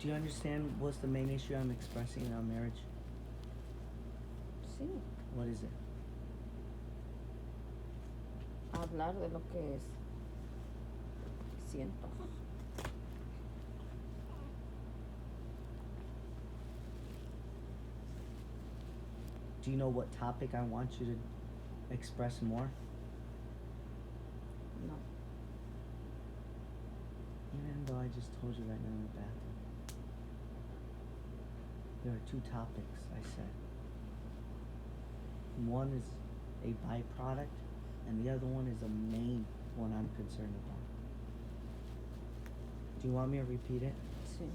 Do you understand what's the main issue I'm expressing in our marriage? Sí, What is it? hablar de lo que siento. Do you know what topic I want you to express more? No. Even though I just told you right now in the bathroom. There are two topics I said. One is a byproduct, and the other one is the main one I'm concerned about. Do you want me to repeat it? Sí.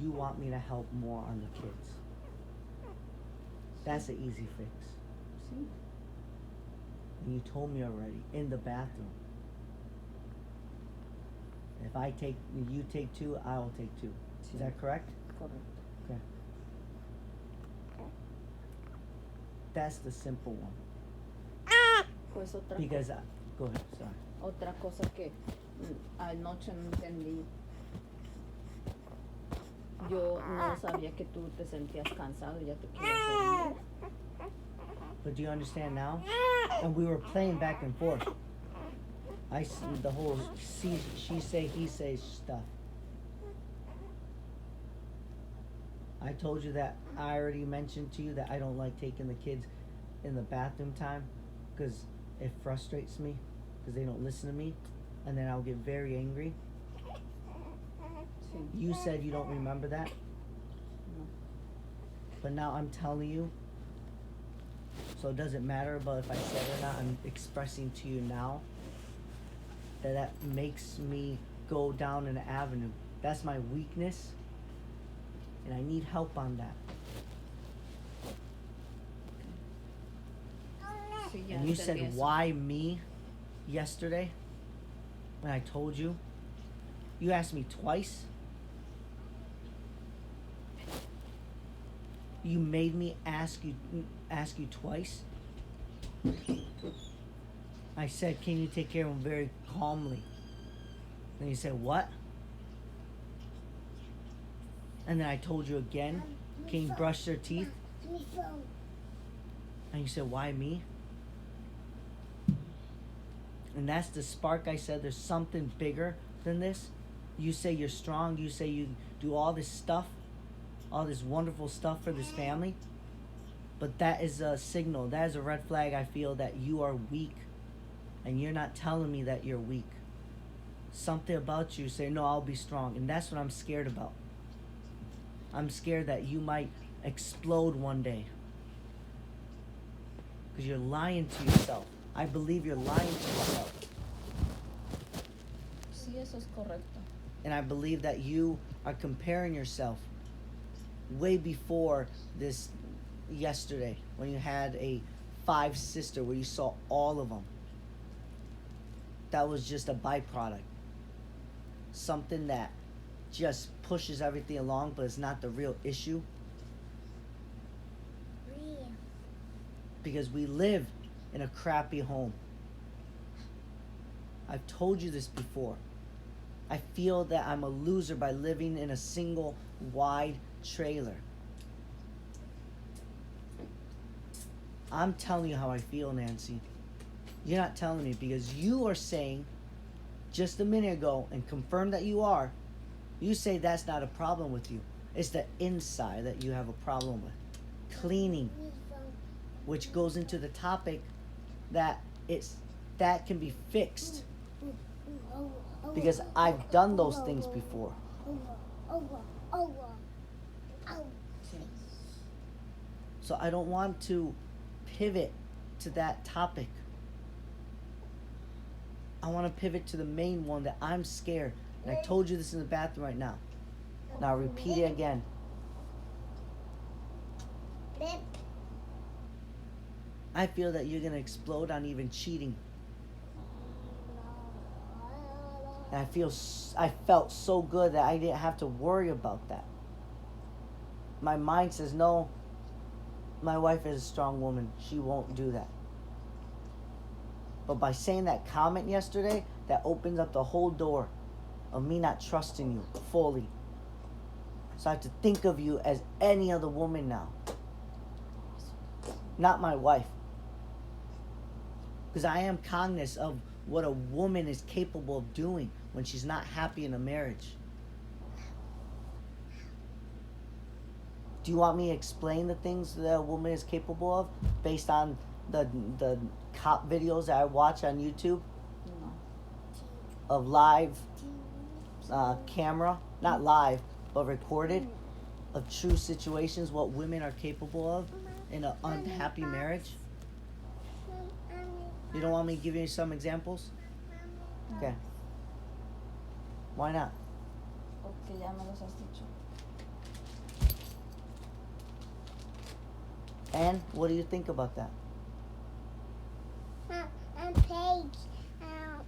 You want me to help more on the kids. That's an easy fix. Sí. And you told me already in the bathroom. If you take two, I will take two. Sí. Is that correct? Correcto. Okay. That's the simple one. Pues otra Because cosa. go ahead, sorry. Otra cosa que anoche no entendí. Yo no sabía que tú te sentías cansado y ya te querías dormir. But do you understand now? And we were playing back and forth. The whole she say, he say stuff. I told you that I already mentioned to you that I don't like taking the kids in the bathroom time because it frustrates me because they don't listen to me, and then I'll get very angry. Sí. You said you don't remember that, No. but now I'm telling you. So it doesn't matter about if I said it or not. I'm expressing to you now that makes me go down an avenue. That's my weakness, and I need help on that. Sí, ya And you entendí said, eso. why me, yesterday, when I told you. You asked me twice. You made me ask you twice. I said, can you take care of him very calmly? And you said, what? And then I told you again, can you brush their teeth? And you said, why me? And that's the spark. I said, there's something bigger than this. You say you're strong. You say you do all this stuff, all this wonderful stuff for this family. But that is a signal. That is a red flag. I feel that you are weak. And you're not telling me that you're weak. Something about you say, no, I'll be strong. And that's what I'm scared about. I'm scared that you might explode one day. Because you're lying to yourself. I believe you're lying to yourself. Sí, eso es correcto. And I believe that you are comparing yourself way before this yesterday when you had a 5-sister where you saw all of them. That was just a byproduct. Something that just pushes everything along, but it's not the real issue. Because we live in a crappy home. I've told you this before. I feel that I'm a loser by living in a single wide trailer. I'm telling you how I feel, Nancy. You're not telling me because you are saying just a minute ago and confirmed that you are. You say that's not a problem with you. It's the inside that you have a problem with. Cleaning, which goes into the topic that can be fixed. Because I've done those things before. So I don't want to pivot to that topic. I want to pivot to the main one that I'm scared. And I told you this in the bathroom right now. Now repeat it again. I feel that you're going to explode on even cheating. And I felt so good that I didn't have to worry about that. my mind says, no, my wife is a strong woman. She won't do that. But by saying that comment yesterday, that opens up the whole door of me not trusting you fully. So I have to think of you as any other woman now. Not my wife. Because I am cognizant of what a woman is capable of doing when she's not happy in a marriage. Do you want me to explain the things that a woman is capable of based on the cop videos that I watch on YouTube No. of live camera, not live, but recorded, of true situations, what women are capable of in an unhappy marriage? You don't want me to give you some examples? Okay. Why not? Porque ya me los has dicho. And what do you think about that?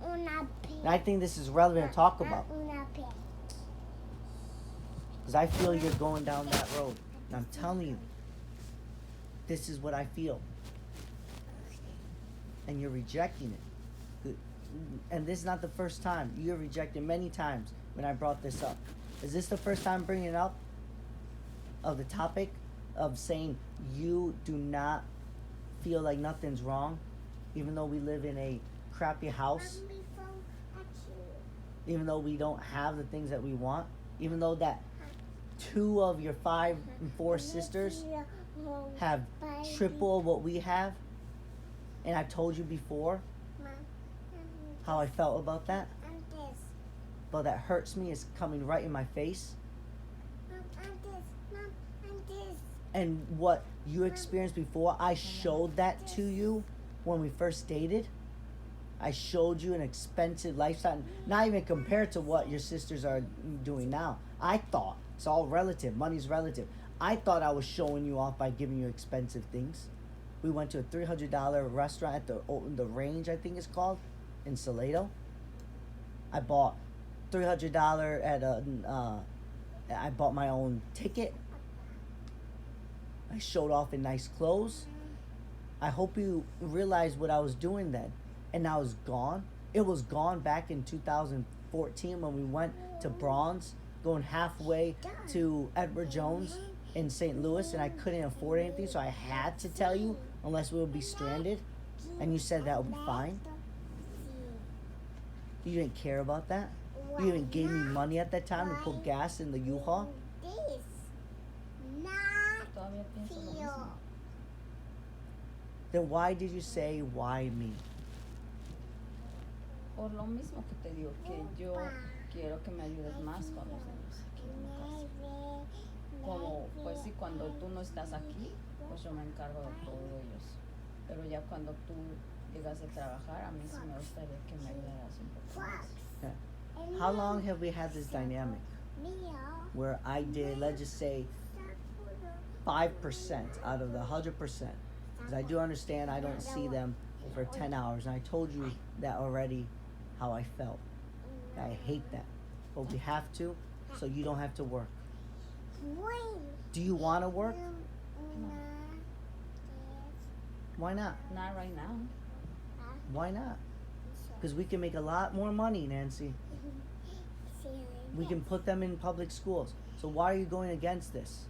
Una page. And I think this is relevant to talk about. Una page. Because I feel you're going down that road. And I'm telling you, this is what I feel. And you're rejecting it. And this is not the first time. You're rejected many times when I brought this up. Is this the first time bringing it up? Of the topic? Of saying you do not feel like nothing's wrong? Even though we live in a crappy house? Even though we don't have the things that we want? Even though that 2 of your 5 and 4 sisters have triple what we have? And I've told you before how I felt about that. But that hurts me. It's coming right in my face. And what you experienced before, I showed that to you when we first dated. I showed you an expensive lifestyle, not even compared to what your sisters are doing now. I thought, it's all relative, money's relative. I thought I was showing you off by giving you expensive things. We went to a $300 restaurant at the Range, I think it's called, in Salado. I bought $300 at I bought my own ticket. I showed off in nice clothes. I hope you realize what I was doing then. And now it's gone. It was gone back in 2014 when we went to Bronze, going halfway to Edward Jones in St. Louis, and I couldn't afford anything, so I had to tell you, unless we would be stranded. And you said that would be fine. You didn't care about that. You even gave me money at that time to put gas in the U-Haul. Todavía pienso lo mismo. Then why did you say, why me? Por lo mismo que te digo, que yo quiero que me ayudes más con los niños aquí en mi casa. Como, pues sí, cuando tú no estás aquí, pues yo me encargo de todos ellos. Pero ya cuando tú llegas a trabajar, a mí sí me gustaría que me ayudaras un poco más. Yeah. How long have we had this dynamic where I did, let's just say, 5% out of the 100%? Because I do understand I don't see them for 10 hours. And I told you that already, how I felt. I hate that. But we have to, so you don't have to work. Do you want to work? Why not? Not right now. Why not? Because we can make a lot more money, Nancy. We can put them in public schools. So why are you going against this?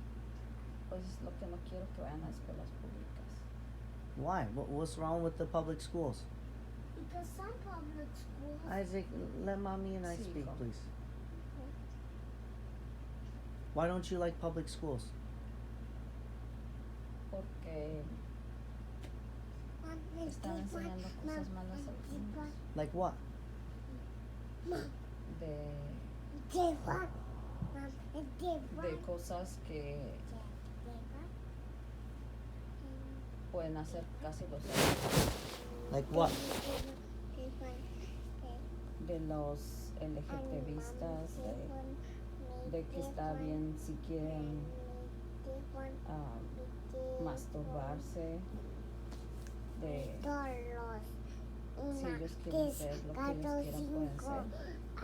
Pues lo que no quiero que vayan a escuelas públicas. Why? What's wrong with the public schools? Because some public schools. Isaac, let mommy and I Sí, speak, hijo. please. Why don't you like public schools? Porque están enseñando cosas malas a los niños. Like what? De cosas que pueden hacer casi los adultos. Like what? De los LGTBistas, de que está bien si quieren masturbarse, de si ellos quieren ser lo que ellos quieran pueden ser.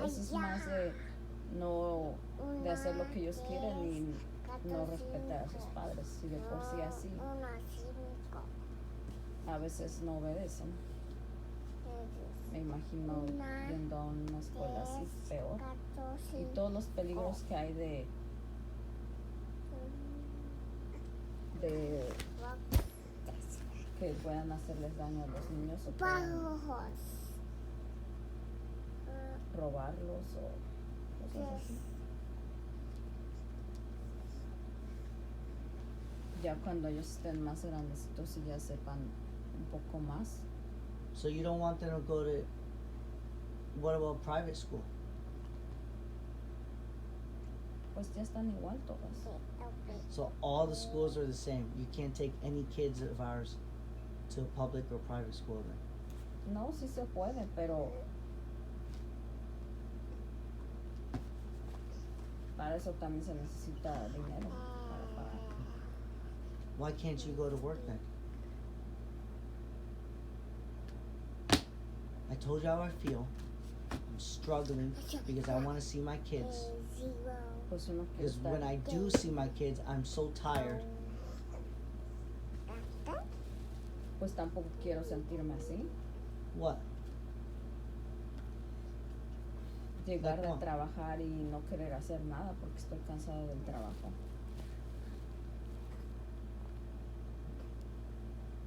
Eso es más de no de hacer lo que ellos quieren y no respetar a sus padres. Si de por sí así, a veces no obedecen. Me imagino yendo a una escuela así peor. Y todos los peligros que hay de que puedan hacerles daño a los niños o puedan robarlos o cosas así. Ya cuando ellos estén más grandecitos y ya sepan un poco más. So you don't want them to go to, what about private school? Pues ya están igual todas. So all the schools are the same. You can't take any kids of ours to a public or private school then. No, sí se puede, pero para eso también se necesita dinero para pagar. Why can't you go to work then? I told you how I feel. I'm struggling because I want to see my kids. Pues uno quiere Because estar, when I do see my kids, I'm so tired. pues tampoco quiero sentirme así. What? Llegar de ¿Cómo? trabajar y no querer hacer nada porque estoy cansado del trabajo.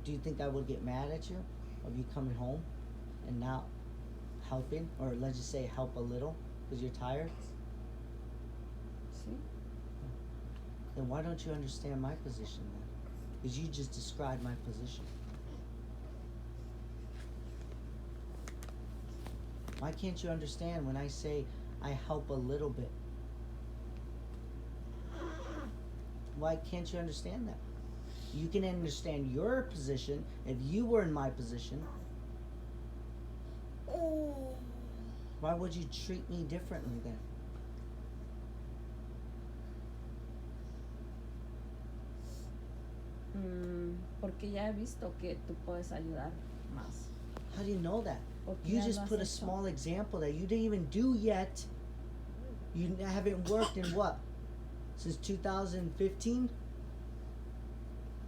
Do you think I would get mad at you of you coming home and not helping, or let's just say help a little because you're tired? ¿Sí? Then why don't you understand my position then? Because you just described my position. Why can't you understand when I say I help a little bit? Why can't you understand that? You can understand your position if you were in my position. Why would you treat me differently then? Porque ya he visto que tú puedes ayudar más. How do you know that? Porque You ya just lo has put a hecho. small example that you didn't even do yet. You haven't worked in what? Since 2015?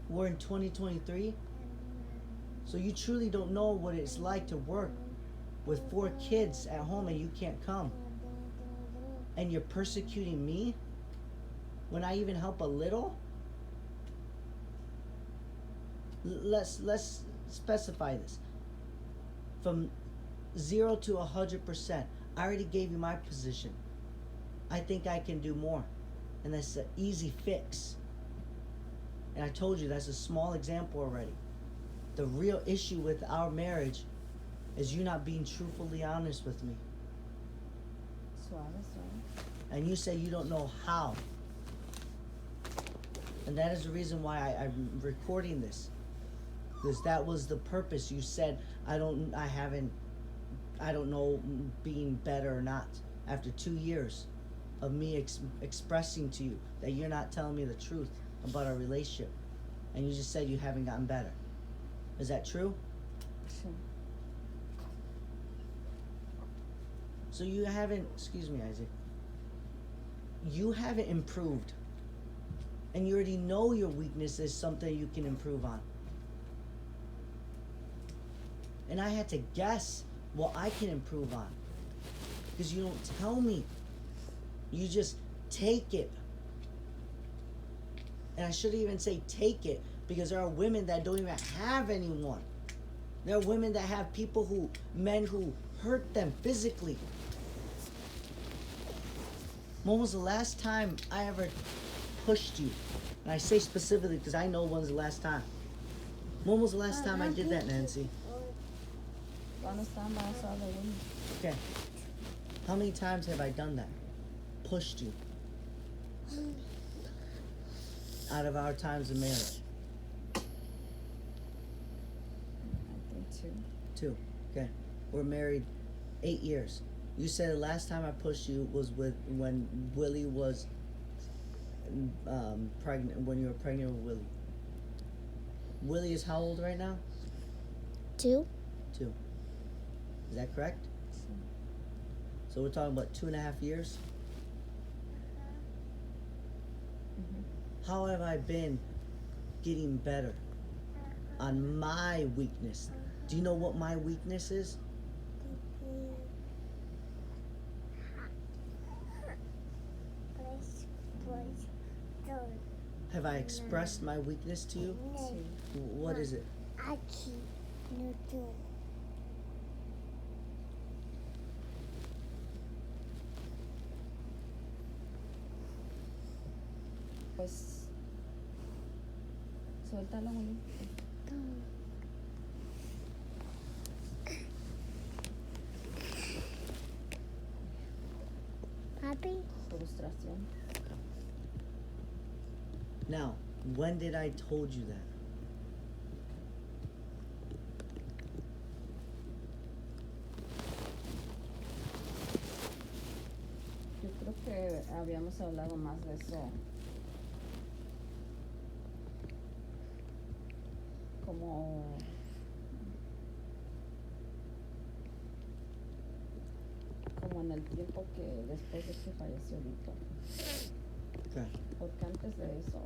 We're in 2023. So you truly don't know what it's like to work with 4 kids at home and you can't come. And you're persecuting me when I even help a little? Let's specify this. From 0 to 100%. I already gave you my position. I think I can do more. And that's an easy fix. And I told you that's a small example already. The real issue with our marriage is you not being truthfully honest with me. Suave, suave. And you say you don't know how. And that is the reason why I'm recording this. Because that was the purpose. You said I don't know being better or not. After 2 years of me expressing to you that you're not telling me the truth about our relationship. And you just said you haven't gotten better. Is that true? Sí. So you haven't, excuse me, Isaac. You haven't improved. And you already know your weakness is something you can improve on. And I had to guess what I can improve on. Because you don't tell me. You just take it. And I shouldn't even say take it, because there are women that don't even have anyone. There are women that have men who hurt them physically. When was the last time I ever pushed you? And I say specifically because I know when's the last time. When was the last time I did that, Nancy? Cuando está embarazada de uno. Okay. How many times have I done that? Pushed you. Out of our times of marriage. I think 2. 2. Okay. We're married 8 years. You said the last time I pushed you was when Willie was pregnant, when you were pregnant with Willie. Willie is how old right now? 2. 2. Is that correct? So we're talking about 2.5 years? Mhm. How have I been getting better on my weakness? Do you know what my weakness is? Have I expressed my weakness to you? Sí. What is it? Pues suéltalo, Willy. Papi, Frustración. Now, when did I told you that? Yo creo que habíamos hablado más de eso. Como en el tiempo que después de que falleció Víctor. Okay. Porque antes de eso,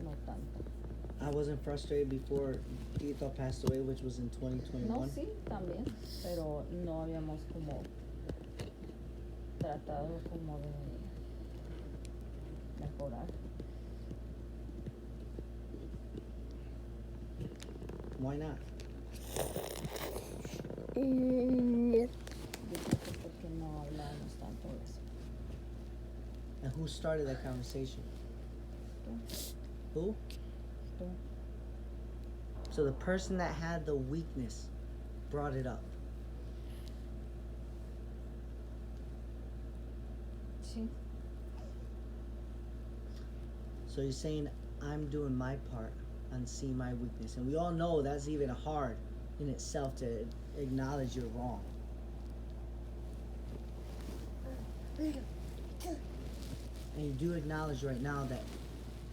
no tanto. I wasn't frustrated before Tito passed away, which was in 2021. No, sí, también, pero no habíamos como tratado como de mejorar. Why not? Yo creo que es porque no hablábamos tanto de eso. And who started that conversation? Who? Tú. So the person that had the weakness brought it up. Sí. So you're saying I'm doing my part on seeing my weakness. And we all know that's even hard in itself to acknowledge you're wrong. And you do acknowledge right now that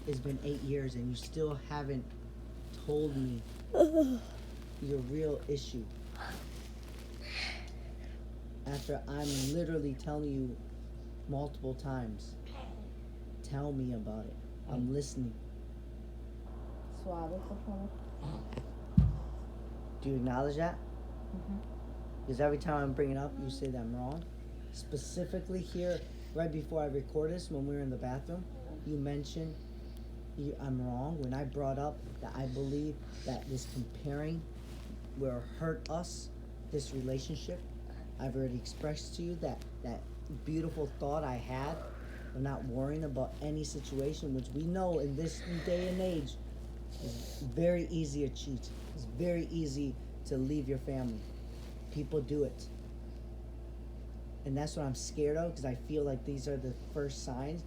it's been 8 years and you still haven't told me your real issue. After I'm literally telling you multiple times, tell me about it. I'm listening. Suave, por favor. Do you acknowledge that? Ujú. Because every time I'm bringing it up, you say that I'm wrong. Specifically here, right before I record this, when we were in the bathroom, you mentioned I'm wrong when I brought up that I believe that this comparing will hurt us, this relationship. I've already expressed to you that beautiful thought I had of not worrying about any situation, which we know in this day and age is very easy to cheat. It's very easy to leave your family. People do it. And that's what I'm scared of, because I feel like these are the first signs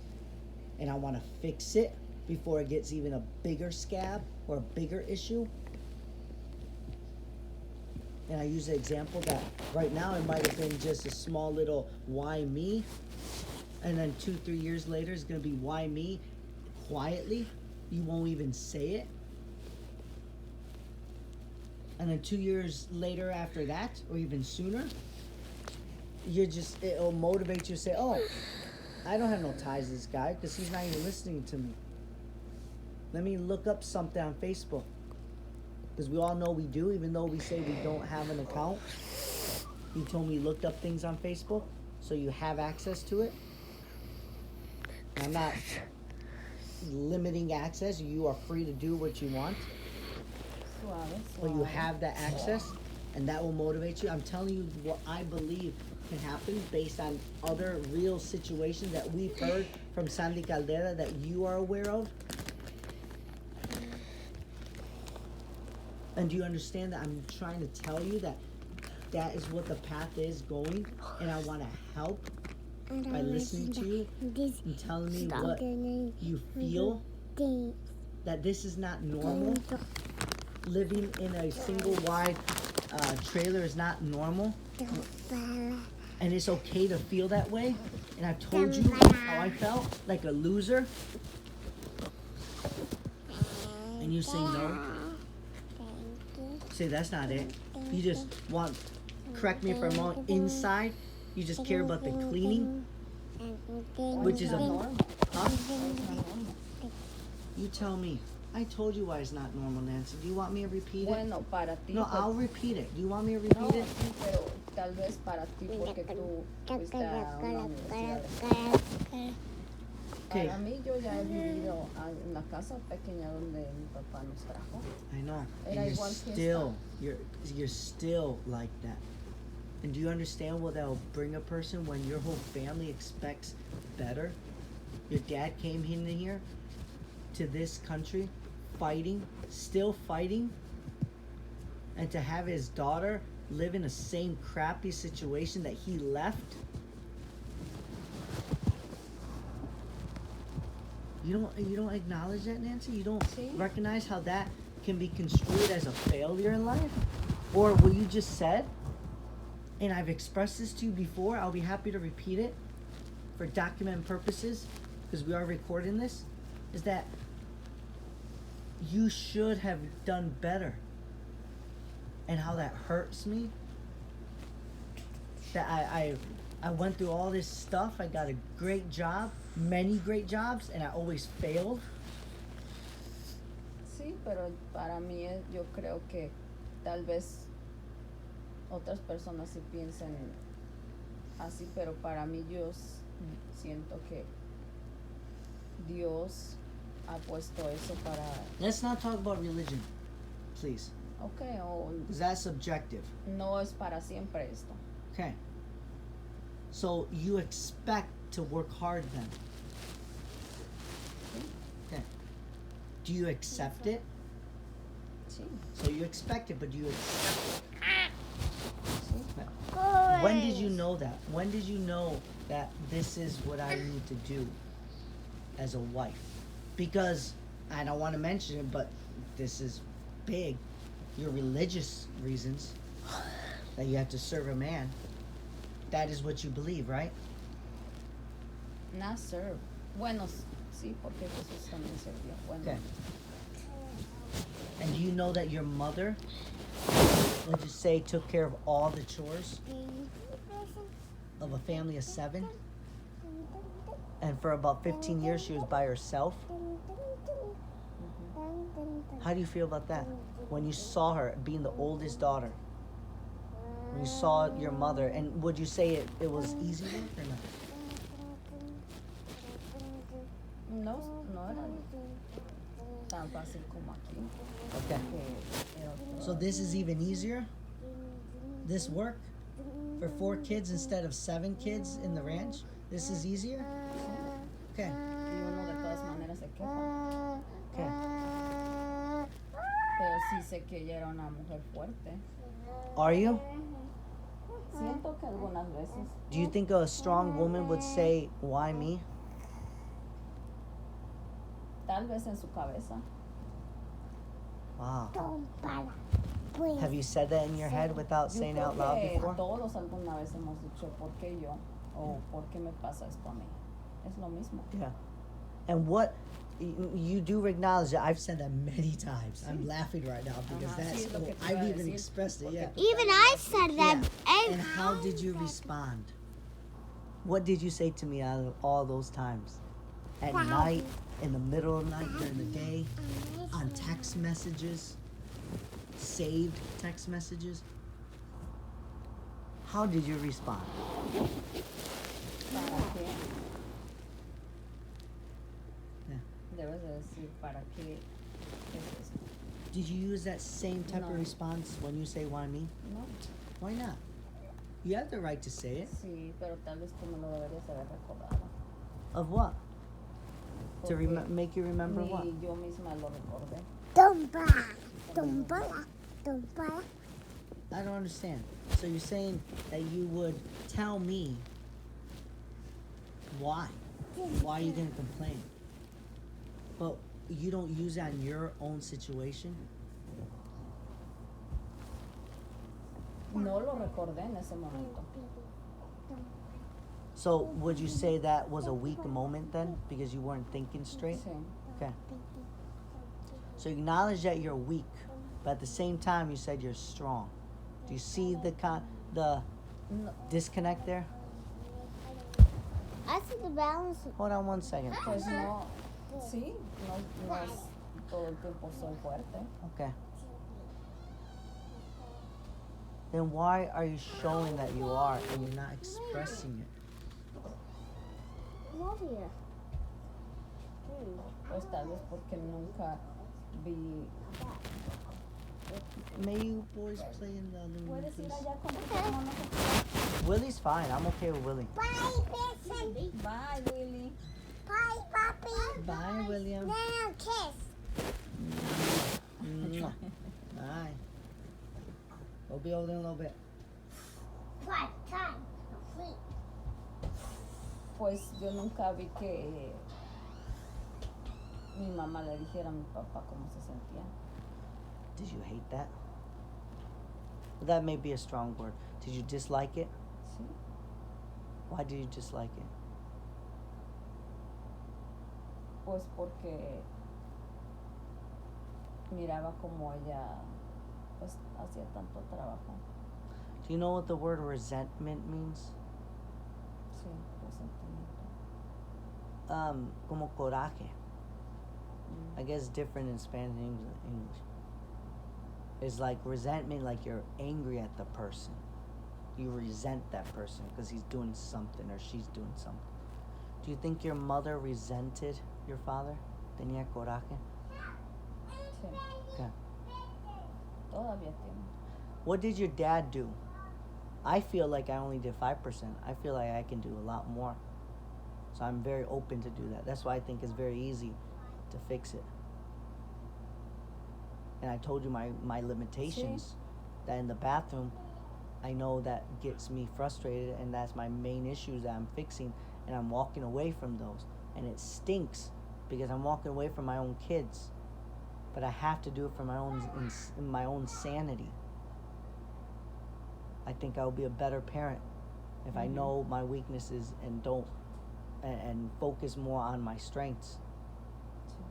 and I want to fix it before it gets even a bigger scab or a bigger issue. And I use the example that right now it might have been just a small little why me, and then 2-3 years later it's going to be why me quietly. You won't even say it. And then 2 years later after that, or even sooner, it'll motivate you to say, oh, I don't have no ties to this guy because he's not even listening to me. Let me look up something on Facebook. Because we all know we do, even though we say we don't have an account. You told me you looked up things on Facebook, so you have access to it. I'm not limiting access. You are free to do what you want. Suave, But you suave. have that access, and that will motivate you. I'm telling you what I believe can happen based on other real situations that we've heard from Sandy Caldera that you are aware of. And do you understand that I'm trying to tell you that that is what the path is going, and I want to help by listening to you and telling me what you feel, that this is not normal. Living in a single wide trailer is not normal, and it's okay to feel that way. And I've told you how I felt, like a loser, and you say no. Say that's not it. You just want, correct me if I'm wrong, inside you just care about the cleaning Which is a normal. huh? Es la norma. You tell me. I told you why it's not normal, Nancy. Do you want me to repeat it? Bueno, para ti. No, pues, I'll repeat it. Do you want me to no, repeat it? sí, pero tal vez para ti porque tú fuiste a una universidad. Okay. Para mí yo ya he vivido en la casa pequeña donde mi papá nos trajo. I know. Era And igual que you're still like that. And do you understand what that'll bring a person when your whole family expects better? Your dad came in here to this country fighting, still fighting, and to have his daughter live in the same crappy situation that he left. You don't acknowledge that, Nancy? You don't Sí. recognize how that can be construed as a failure in life? Or what you just said, and I've expressed this to you before, I'll be happy to repeat it for document purposes, because we are recording this, is that you should have done better. And how that hurts me. That I went through all this stuff, I got a great job, many great jobs, and I always failed. Sí, pero para mí yo creo que tal vez otras personas sí piensen así, pero para mí yo siento que Dios ha puesto eso para, Let's not talk about religion, please. okay, o Because that's subjective. no es para siempre esto. Okay. So you expect to work hard then. Okay. Do you accept it? Sí, So you expect it, but do you accept sí. it? When did you know that? When did you know that this is what I need to do as a wife? Because I don't want to mention it, but this is big. Your religious reasons that you have to serve a man. That is what you believe, right? Not serve. Bueno, sí, porque Jesús también sirvió. Bueno, Okay. And do you know that your mother, let's just say, took care of all the chores of a family of 7? And for about 15 years, she was by herself? How do you feel about that? When you saw her being the oldest daughter, when you saw your mother, and would you say it was easy work or not? no era tan fácil como aquí. Okay. Que era todo. So this is even easier? This work? For 4 kids instead of 7 kids in the ranch? This is easier? Okay. Y uno de todas maneras se queja. Okay. Pero sí sé que ella era una mujer fuerte. Are you? Siento que algunas veces, Do you think a strong woman would say, why me? tal vez en su cabeza. Wow. Have you said that in your head without Yo saying it creo out loud que before? todos alguna vez hemos dicho, ¿por qué yo? O ¿por qué me pasa esto a mí? Es lo mismo. Yeah. And what you do acknowledge that I've said that many times. I'm laughing right now because Ajá, that's sí, es lo que te I've iba a even decir, expressed it. porque Yeah. tú Even también I said that. Yeah. And how did you respond? What did you say to me out of all those times? At night, in the middle of the night, during the day, on text messages, saved text messages. How did you respond? ¿Para qué? Yeah. Debes de decir, ¿para qué es esto? Did you use that same type No. of response when you say why me? No, Why not? You have the right to say it. sí, pero tal vez tú me lo deberías haber recordado. Of what? To Porque make you remember ni what? yo misma lo recordé. I don't understand. So you're saying that you would tell me why? Why you didn't complain? But you don't use that in your own situation? No lo recordé en ese momento. So would you say that was a weak moment then? Because you weren't thinking straight? Sí. Okay. So you acknowledge that you're weak, but at the same time you said you're strong. Do you see the No, disconnect there? I see the balance. Hold on one second. Pues no, sí, no es todo el tiempo soy fuerte. Okay. Then why are you showing that you are and you're not expressing it? Come over here. Pues tal vez porque nunca vi. May you boys play in the other room, ¿Puedes ir please? allá con tu hermano? Willie's fine. I'm okay with Willie. Bye, Bessie. Bye, Willy. Bye, Papi. Bye, William. Now kiss. Mwah. Bye. We'll be over there in a little bit. Quiet time. Sleep. Pues yo nunca vi que mi mamá le dijera a mi papá cómo se sentía. Did you hate that? That may be a strong word. Did you dislike it? Sí. Why did you dislike it? Pues porque miraba como ella pues hacía tanto trabajo. Do you know what the word resentment means? Sí, resentimiento. Como coraje. Mm. I guess different in Spanish and English. It's like resentment, like you're angry at the person. You resent that person because he's doing something or she's doing something. Do you think your mother resented your father? Tenía coraje? Sí. Okay. Todavía tiene. What did your dad do? I feel like I only did 5%. I feel like I can do a lot more. So I'm very open to do that. That's why I think it's very easy to fix it. And I told you my limitations, that in the bathroom, I know that gets me frustrated, and that's my main issues that I'm fixing, and I'm walking away from those. And it stinks because I'm walking away from my own kids. But I have to do it for my own sanity. I think I'll be a better parent if I know my weaknesses and don't and focus more on my strengths. Sí.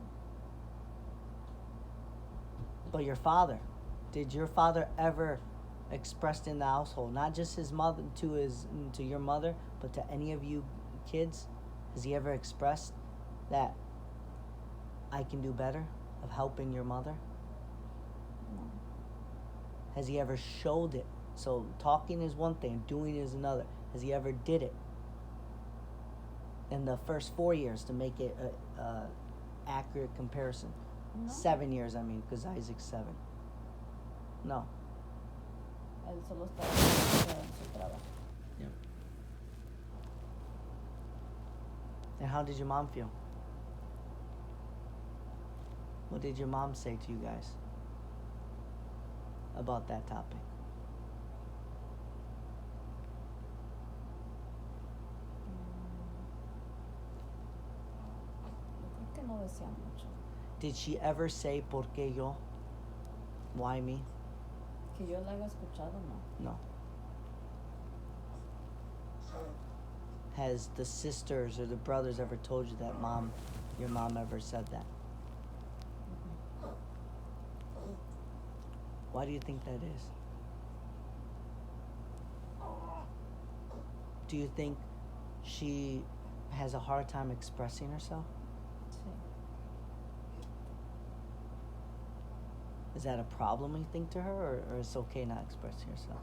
But your father, did your father ever express in the household, not just his mother to your mother, but to any of you kids, has he ever expressed that I can do better of helping your mother? No. Has he ever showed it? So talking is one thing, doing is another. Has he ever did it in the first 4 years to make it a accurate comparison? No. 7 years, I mean, because Isaac's 7. No. Él solo estaba en su trabajo. And how did your mom feel? What did your mom say to you guys about that topic? Yo creo que no decía mucho. Did she ever say, ¿por qué yo? Why me? Que yo la haya escuchado, no. No. Has the sisters or the brothers ever told you that your mom ever said that? Why do you think that is? Do you think she has a hard time expressing herself? Sí. Is that a problem, you think, to her, or it's okay not expressing yourself?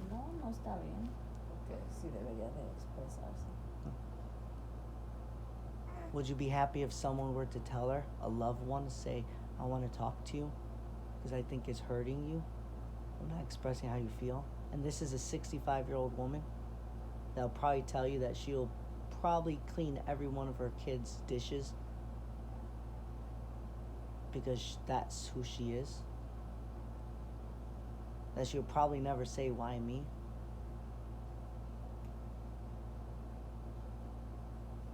No, no está bien. Porque sí debería de expresarse. Would you be happy if someone were to tell her, a loved one, say, I want to talk to you because I think it's hurting you? I'm not expressing how you feel. And this is a 65-year-old woman that'll probably tell you that she'll probably clean every one of her kids' dishes because that's who she is. That she'll probably never say, why me?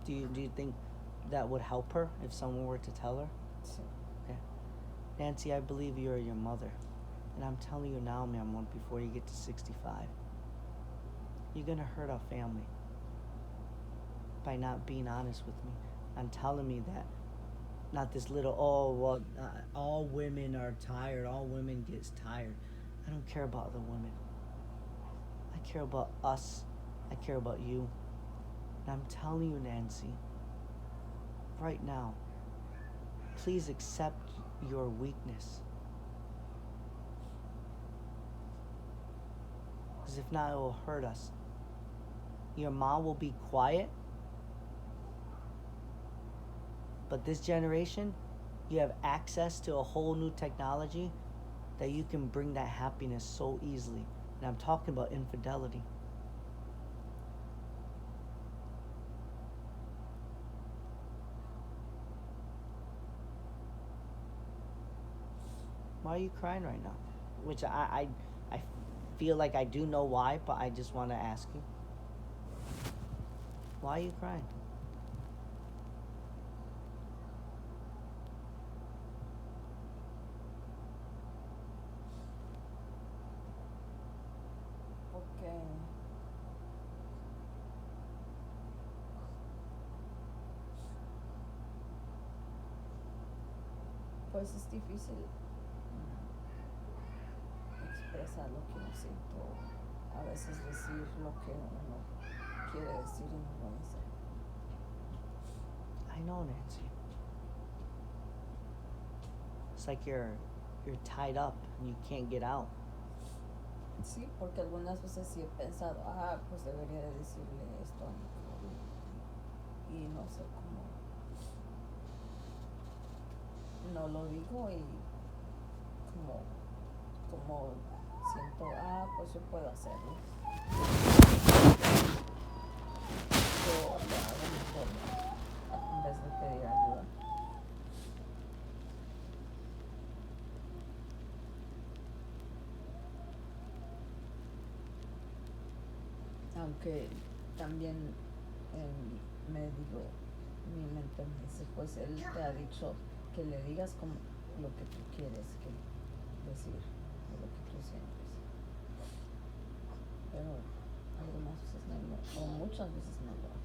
Do you think that would help her if someone were to tell her? Sí. Okay. Nancy, I believe you're your mother. And I'm telling you now, mi amor, before you get to 65, you're going to hurt our family by not being honest with me and telling me that. Not this little, all women are tired, all women gets tired. I don't care about the women. I care about us I care about you. And I'm telling you, Nancy, right now, please accept your weakness. Because if not, it will hurt us. Your mom will be quiet, but this generation, you have access to a whole new technology that you can bring that happiness so easily. And I'm talking about infidelity. Why are you crying right now? Which I feel like I do know why, but I just want to ask you. Why are you crying? Porque pues es difícil expresar lo que uno siento, a veces decir lo que uno quiere decir y no lo dice. I know, Nancy. It's like you're tied up and you can't get out. Sí, porque algunas veces sí he pensado, pues debería de decirle esto a mi hijo y no sé cómo. No lo digo y como siento, pues yo puedo hacerlo. Yo lo hago mejor en vez de pedir ayuda. Aunque también me digo, mi mente me dice, pues él te ha dicho que le digas como lo que tú quieres que decir, o lo que tú sientes. Pero algunas veces no, o muchas veces no lo hago.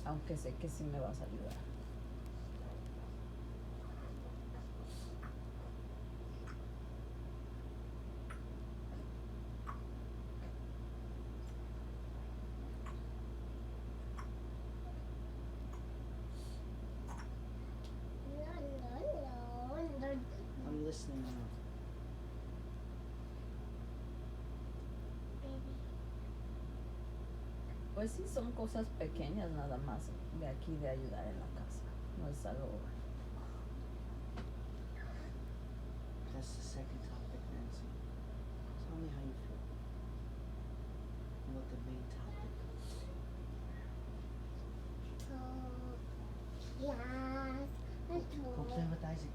Aunque sé que sí me vas a ayudar. I'm listening now. Pues sí, son cosas pequeñas nada más de aquí de ayudar en la casa. No es algo. That's the second topic, Nancy. Tell me how you feel. And what the main topic is. Go play with Isaac.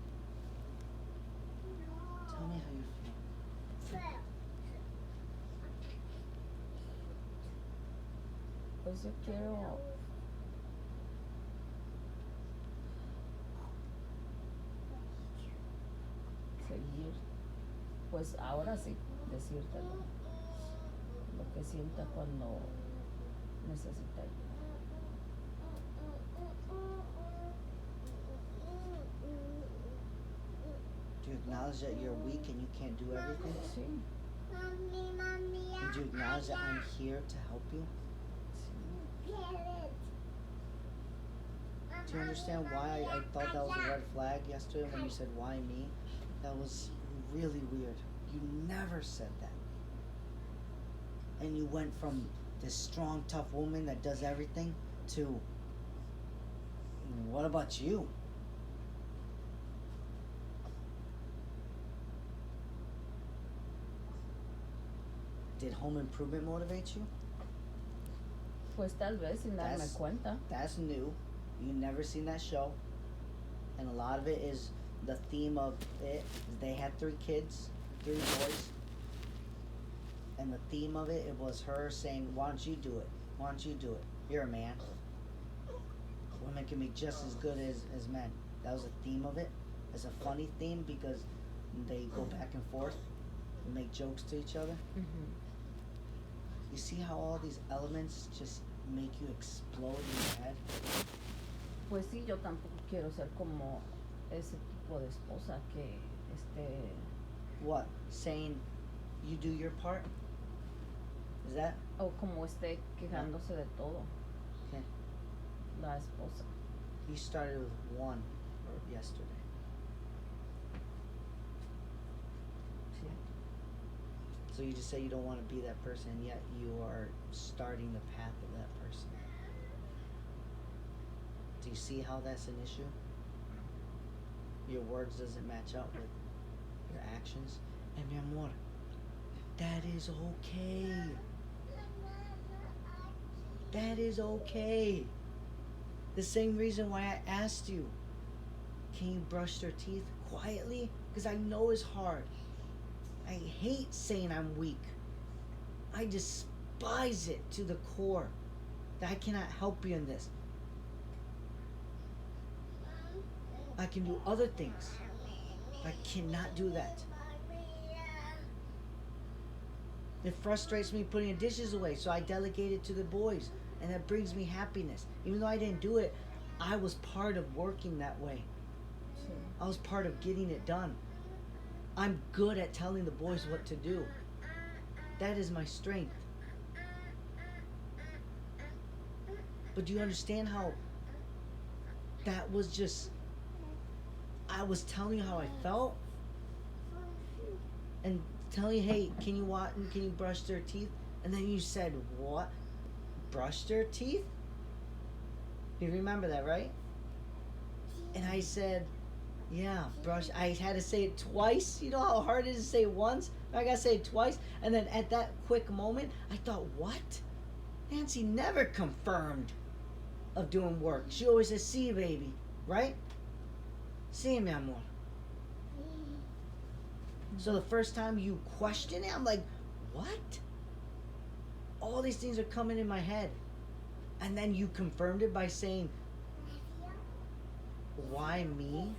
Tell me how you feel. Pues yo quiero seguir, pues ahora sí, decírtelo, lo que sienta cuando necesita ayuda. Do you acknowledge that you're weak and you can't do everything? Sí, And do you acknowledge that I'm here to help you? sí. Do you understand why I thought that was a red flag yesterday when you said, why me? That was really weird. You never said that. And you went from this strong, tough woman that does everything to, what about you? Did home improvement motivate you? Pues tal vez sin darme That's- cuenta. That's new. You've never seen that show. And a lot of it is the theme of it. They had 3 kids, 3 boys. And the theme of it was her saying, why don't you do it? Why don't you do it? You're a man. Women can be just as good as men. That was the theme of it. It's a funny theme because they go back and forth and make jokes to each other. Mm-hmm. You see how all these elements just make you explode in your head? Pues sí, yo tampoco quiero ser como ese tipo de esposa que What? Saying you do your part? Is that? O como esté quejándose de todo. Okay. La esposa. You started with one yesterday. See it? So you just say you don't want to be that person, and yet you are starting the path of that person. Do you see how that's an issue? Your words doesn't match up with your actions. And mi amor, that is okay. That is okay. The same reason why I asked you, can you brush their teeth quietly? Because I know it's hard. I hate saying I'm weak. I despise it to the core that I cannot help you in this. I can do other things. I cannot do that. It frustrates me putting the dishes away, so I delegate it to the boys, and that brings me happiness. Even though I didn't do it, I was part of working that way. Sí. I was part of getting it done. I'm good at telling the boys what to do. That is my strength. But do you understand how that was just, I was telling you how I felt, and telling you, hey, can you brush their teeth? And then you said, what? Brush their teeth? You remember that, right? And I said, yeah, brush. I had to say it twice. You know how hard it is to say it once? I gotta say it twice. And then at that quick moment, I thought, what? Nancy never confirmed of doing work. She always says, sí, baby. Right? Sí, mi amor. So the first time you question it, I'm like, what? All these things are coming in my head. And then you confirmed it by saying, why me?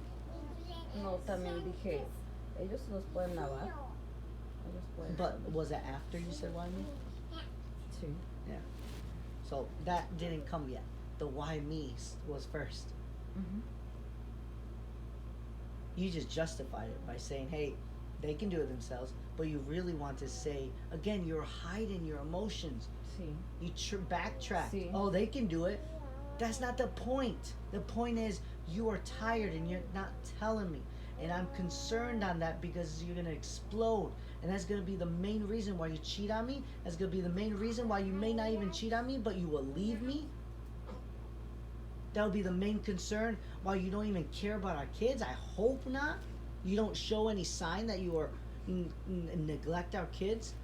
No, también dije, ellos los pueden lavar. Ellos pueden. But was it after you said why me? Sí. Yeah. So that didn't come yet. The why me was first. Mhm. You just justified it by saying, hey, they can do it themselves. But you really want to say, again, you're hiding your emotions. Sí. You backtrack. Sí. Oh, they can do it. That's not the point. The point is you are tired and you're not telling me. And I'm concerned on that because you're going to explode. And that's going to be the main reason why you cheat on me. That's going to be the main reason why you may not even cheat on me, but you will leave me. That would be the main concern why you don't even care about our kids. I hope not. You don't show any sign that you are neglect our kids.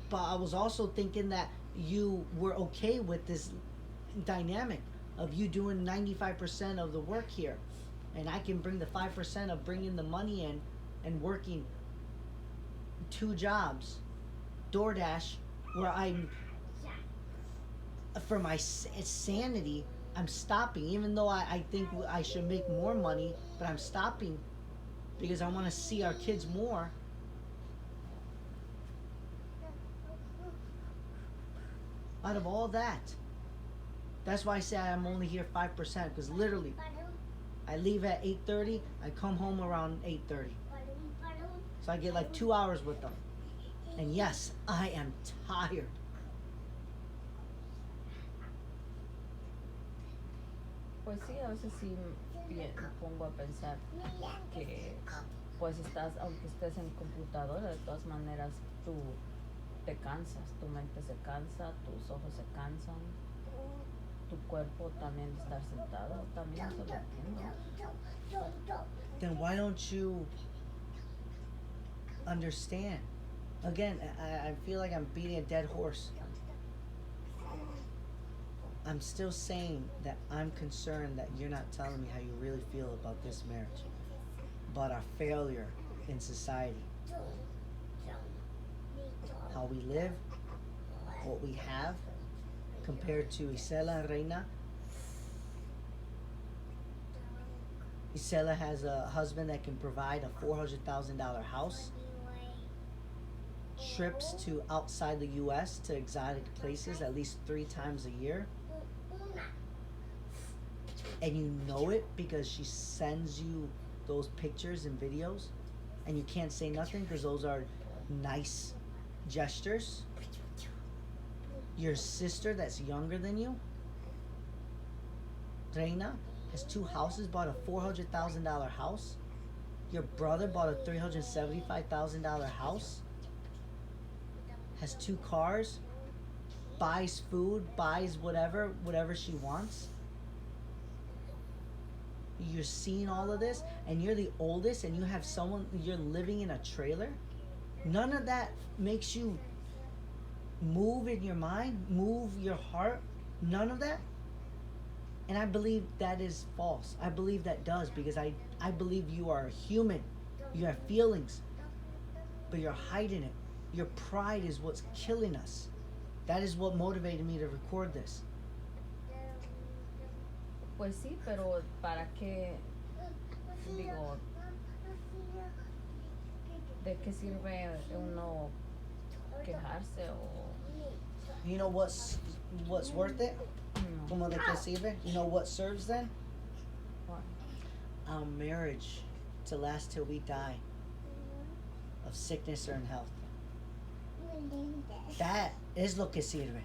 But I was also thinking that you were okay with this dynamic of you doing 95% of the work here, and I can bring the 5% of bringing the money in and working 2 jobs, DoorDash, where I'm, for my sanity, I'm stopping, even though I think I should make more money, but I'm stopping because I want to see our kids more. Out of all that, that's why I say I'm only here 5%, because literally I leave at 8:30, I come home around 8:30. So I get like 2 hours with them. And yes, I am tired. Pues sí, a veces sí me pongo a pensar que pues estás, aunque estés en computadora, de todas maneras tú te cansas, tu mente se cansa, tus ojos se cansan, tu cuerpo también estar sentado, también se lo entiendo. Then why don't you understand? Again, I feel like I'm beating a dead horse. I'm still saying that I'm concerned that you're not telling me how you really feel about this marriage, about our failure in society, how we live, what we have, compared to Isela and Reina. Isela has a husband that can provide a $400,000 house, trips to outside the U.S. to exotic places at least 3 times a year. And you know it because she sends you those pictures and videos, and you can't say nothing because those are nice gestures. Your sister that's younger than you, Reina, has 2 houses, bought a $400,000 house. Your brother bought a $375,000 house, has 2 cars, buys food, buys whatever she wants. You're seeing all of this, and you're the oldest, and you have someone, you're living in a trailer. None of that makes you move in your mind, move your heart. None of that. And I believe that is false. I believe that does, because I believe you are human. You have feelings, but you're hiding it. Your pride is what's killing us. That is what motivated me to record this. Pues sí, pero ¿para qué? Digo, ¿de qué sirve uno quejarse o...? You know what's worth it? No. Como de que sirve? You know what serves then? What? Our marriage to last till we die, of sickness or in health. That es lo que sirve.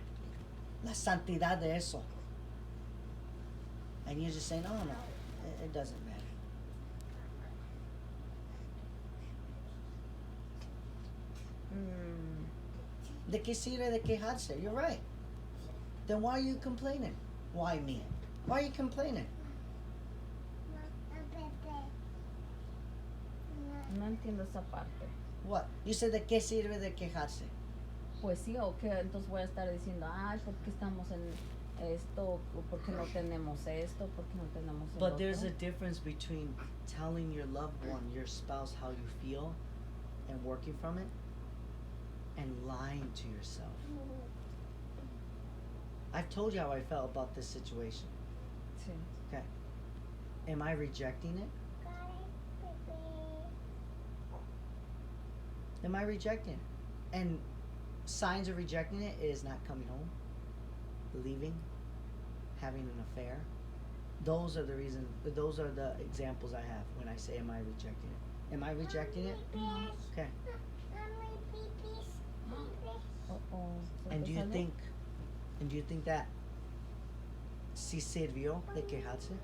La santidad de eso. And you're just saying, oh no, it doesn't matter. ¿De qué sirve de quejarse? You're right. Then why are you complaining? Why me? Why are you complaining? No entiendo esa parte. What? You said de qué sirve de quejarse? Pues sí, o que entonces voy a estar diciendo, ay, ¿por qué estamos en esto? ¿O por qué no tenemos esto? ¿Por qué no tenemos el But otro? there's a difference between telling your loved one, your spouse, how you feel and working from it, and lying to yourself. I've told you how I felt about this situation. Sí. Okay. Am I rejecting it? Am I rejecting it? And signs of rejecting it is not coming home, leaving, having an affair. Those are the reasons, those are the examples I have when I say, am I rejecting it? Am I rejecting it? Okay. And do you think that sí sirvió de quejarse?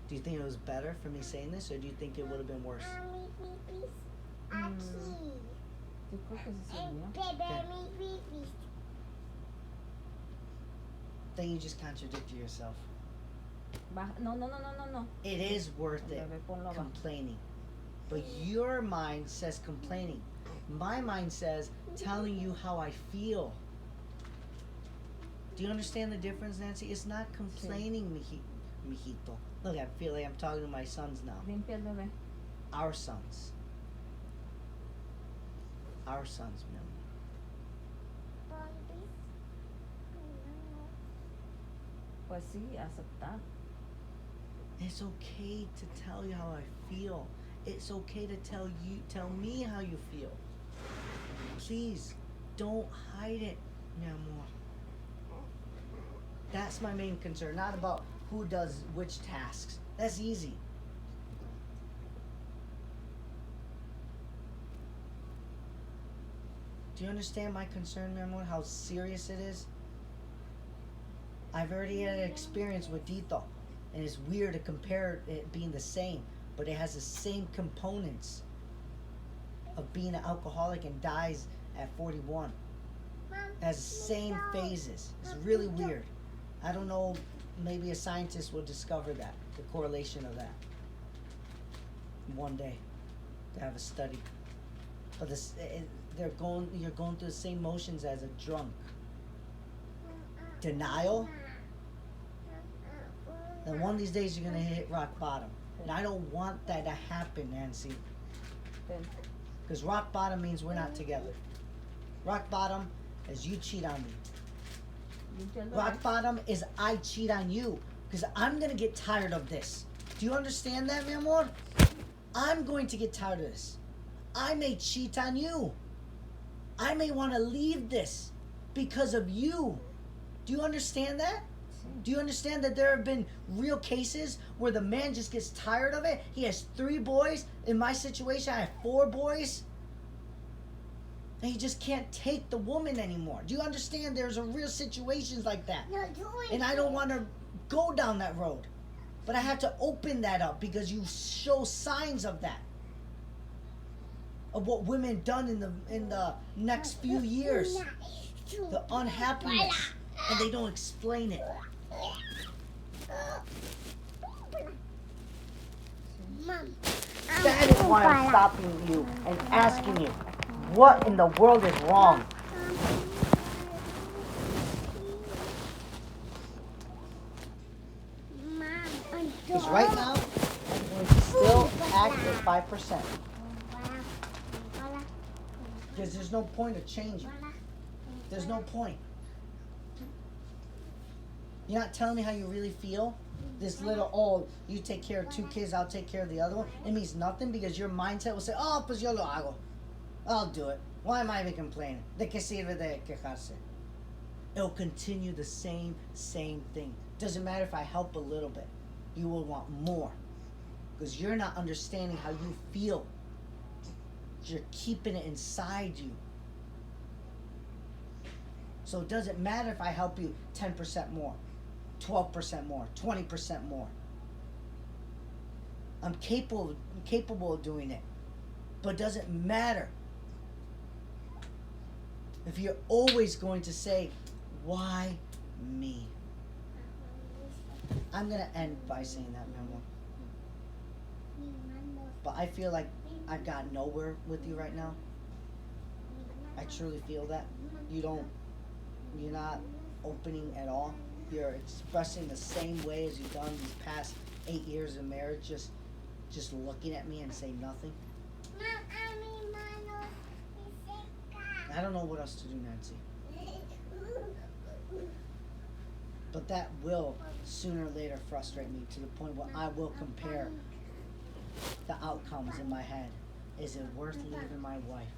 Do you think it was better for me saying this, or do you think it would have been worse? Yo creo que sí sirvió. Then you just contradicted yourself. No. It is worth it, Bebé, ponlo abajo. complaining. But your mind says complaining. My mind says telling you how I feel. Do you understand the difference, Nancy? It's not complaining, mijito. Look, I feel like I'm talking to my sons now. Limpia el bebé. Our sons. Our sons, mi amor. Pues sí, aceptar. It's okay to tell you how I feel. It's okay to tell me how you feel. Please, don't hide it, mi amor. That's my main concern, not about who does which tasks. That's easy. Do you understand my concern, mi amor, how serious it is? I've already had an experience with Dito, and it's weird to compare it being the same, but it has the same components of being an alcoholic and dies at 41. It has the same phases. It's really weird. I don't know, maybe a scientist will discover that, the correlation of that one day, to have a study. But you're going through the same motions as a drunk. Denial. And one of these days you're gonna hit rock bottom. And I don't want that to happen, Nancy. Then, Because rock bottom means we're not together. Rock bottom is you cheat on me. limpia el bebé. Rock bottom is I cheat on you. Because I'm gonna get tired of this. Do you understand that, mi amor? I'm going to get tired of this. I may cheat on you. I may want to leave this because of you. Do you understand that? Do you understand that there have been real cases where the man just gets tired of it? He has 3 boys. In my situation, I have 4 boys. And he just can't take the woman anymore. Do you understand? There's a real situations like that. And I don't want to go down that road. But I have to open that up because you show signs of that. Of what women done in the next few years. The unhappiness. And they don't explain it. Mom. That is why I'm stopping you and asking you, what in the world is wrong? Because right now, I'm going to still act at 5%. Because there's no point of changing. There's no point. You're not telling me how you really feel? This little, you take care of 2 kids, I'll take care of the other one. It means nothing because your mindset will say, pues yo lo hago. I'll do it. Why am I even complaining? ¿De qué sirve de quejarse? It'll continue the same thing. Doesn't matter if I help a little bit. You will want more. Because you're not understanding how you feel. You're keeping it inside you. So it doesn't matter if I help you 10% more, 12% more, 20% more. I'm capable of doing it. But it doesn't matter. If you're always going to say, why me? I'm going to end by saying that, Memo. But I feel like I've got nowhere with you right now. I truly feel that. You're not opening at all. You're expressing the same way as you've done these past 8 years of marriage, just looking at me and saying nothing. I don't know what else to do, Nancy. But that will sooner or later frustrate me to the point where I will compare the outcomes in my head. Is it worth leaving my wife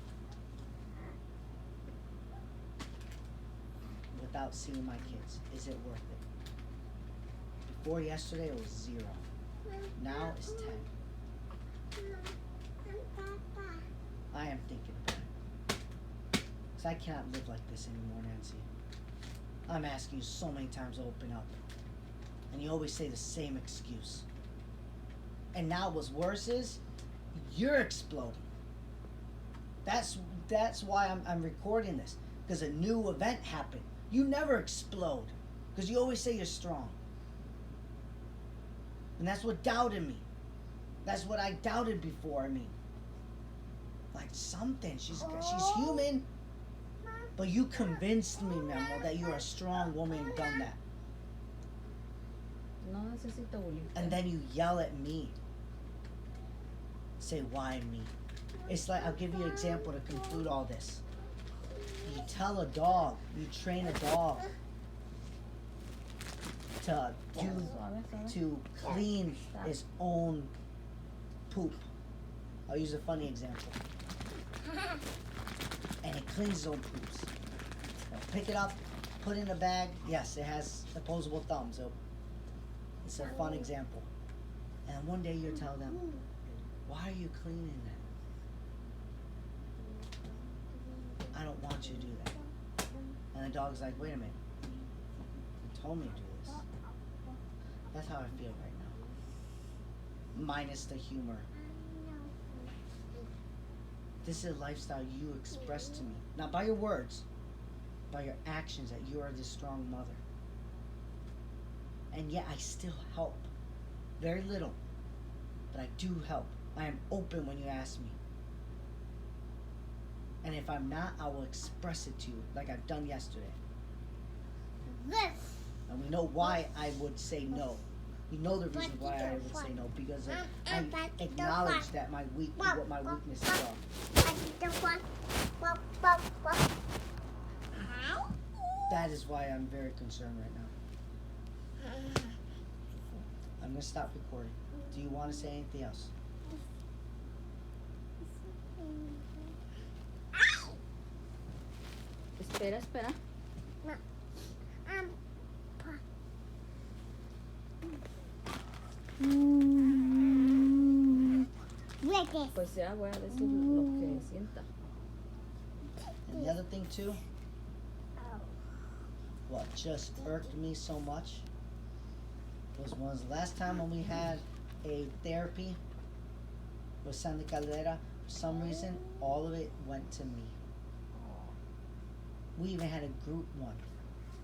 without seeing my kids? Is it worth it? Before yesterday it was 0. Now it's 10. I am thinking about it. Because I cannot live like this anymore, Nancy. I'm asking you so many times to open up. And you always say the same excuse. And now what's worse is, you're exploding. That's why I'm recording this. Because a new event happened. You never explode. Because you always say you're strong. And that's what doubted me. That's what I doubted before, Like something. She's human. But you convinced me, Memo, that you're a strong woman and done that. No necesito bullying. And then you yell at me. Say, why me? It's like, I'll give you an example to conclude all this. You tell a dog, you train a dog to clean his own poop. I'll use a funny example. And it cleans his own poops. Pick it up, put it in a bag. Yes, it has opposable thumbs. So it's a fun example. And one day you tell them, why are you cleaning that? I don't want you to do that. And the dog's like, wait a minute. You told me to do this. That's how I feel right now. Minus the humor. This is a lifestyle you expressed to me. Not by your words, by your actions, that you are this strong mother. And yet I still help. Very little. But I do help. I am open when you ask me. And if I'm not, I will express it to you like I've done yesterday. And we know why I would say no. You know the reason why I would say no, because I acknowledge that what my weaknesses are. That is why I'm very concerned right now. I'm going to stop recording. Do you want to say anything else? Espera. pues ya voy a decir lo que sienta. And the other thing too, what just irked me so much was the last time when we had a therapy with Sandy Caldera, for some reason, all of it went to me. We even had a group one.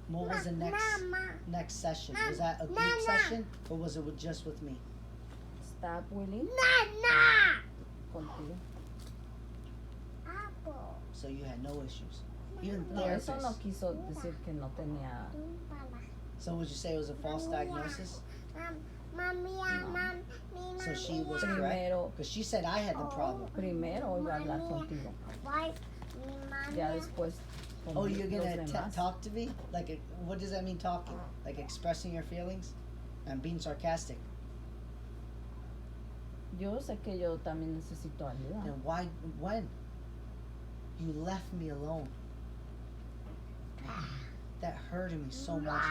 What was the next session? Was that a group session or was it just with me? Stop willing contigo. Apple. So you had no issues. Even No, eso no therapists. quiso decir que no tenía. So would you say it was a false diagnosis? So she was correct? Primero, Because she said I had the problem. primero iba a hablar contigo. Ya después con Oh, you're los gonna demás. talk to me? Like, what does that mean, talking? Like expressing your feelings? And being sarcastic? Yo sé que yo también necesito ayuda. And why, when? You left me alone. That hurted me so much.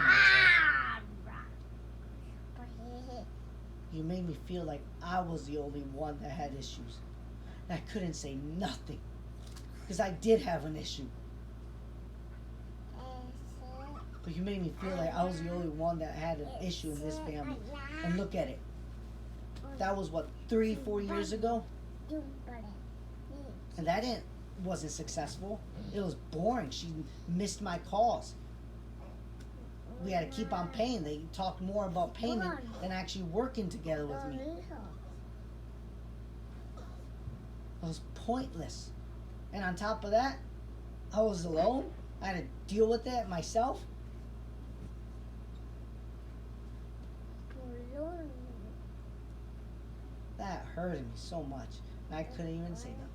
You made me feel like I was the only one that had issues. And I couldn't say nothing. Because I did have an issue. But you made me feel like I was the only one that had an issue in this family. And look at it. That was what, 3-4 years ago? And that wasn't successful. It was boring. She missed my calls. We had to keep on paying. They talked more about payment than actually working together with me. It was pointless. And on top of that, I was alone. I had to deal with it myself. That hurted me so much. And I couldn't even say nothing.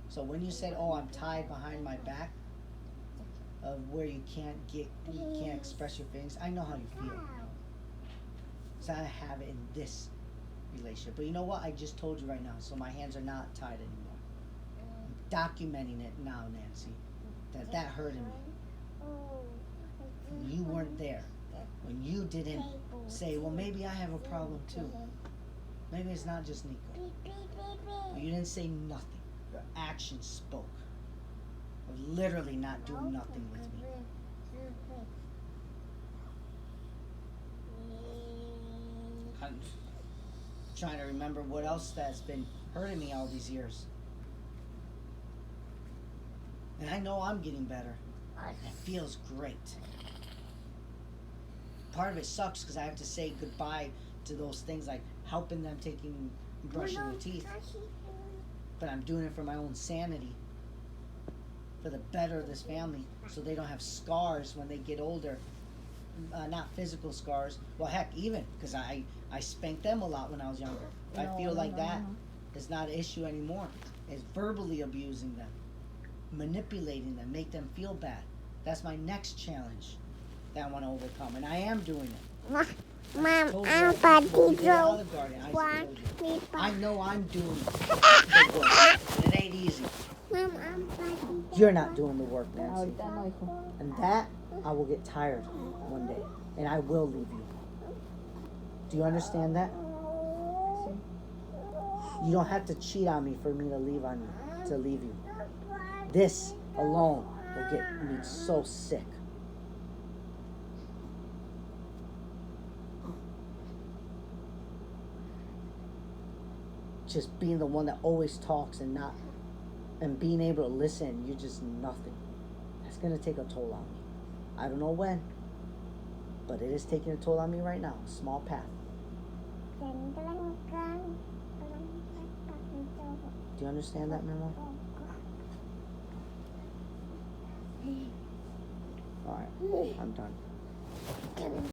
So when you said, "Oh, I'm tied behind my back," of where you can't express your feelings, I know how you feel. So I have it in this relationship. But you know what? I just told you right now, so my hands are not tied anymore. I'm documenting it now, Nancy. That hurted me. You weren't there. When you didn't say, "Well, maybe I have a problem too. Maybe it's not just Nico." You didn't say nothing. Your actions spoke of literally not doing nothing with me. I'm trying to remember what else that's been hurting me all these years. And I know I'm getting better. It feels great. Part of it sucks because I have to say goodbye to those things like helping them brushing their teeth. But I'm doing it for my own sanity. For the better of this family. So they don't have scars when they get older. Not physical scars. Well, heck, even. Because I spanked them a lot when I was younger. I feel like that is not an issue anymore. It's verbally abusing them. Manipulating them. Make them feel bad. That's my next challenge that I want to overcome. And I am doing it. Mom, I know I'm doing the work. And it ain't easy. You're not doing the work, Nancy. Ahorita no, hijo. And that, I will get tired one day. And I will leave you. Do you understand that? Sí. You don't have to cheat on me for me to leave you. This alone will get me so sick. Just being the one that always talks and being able to listen, you're just nothing. That's gonna take a toll on me. I don't know when, but it is taking a toll on me right now. Small path. Do you understand that, Memo? Alright, I'm done.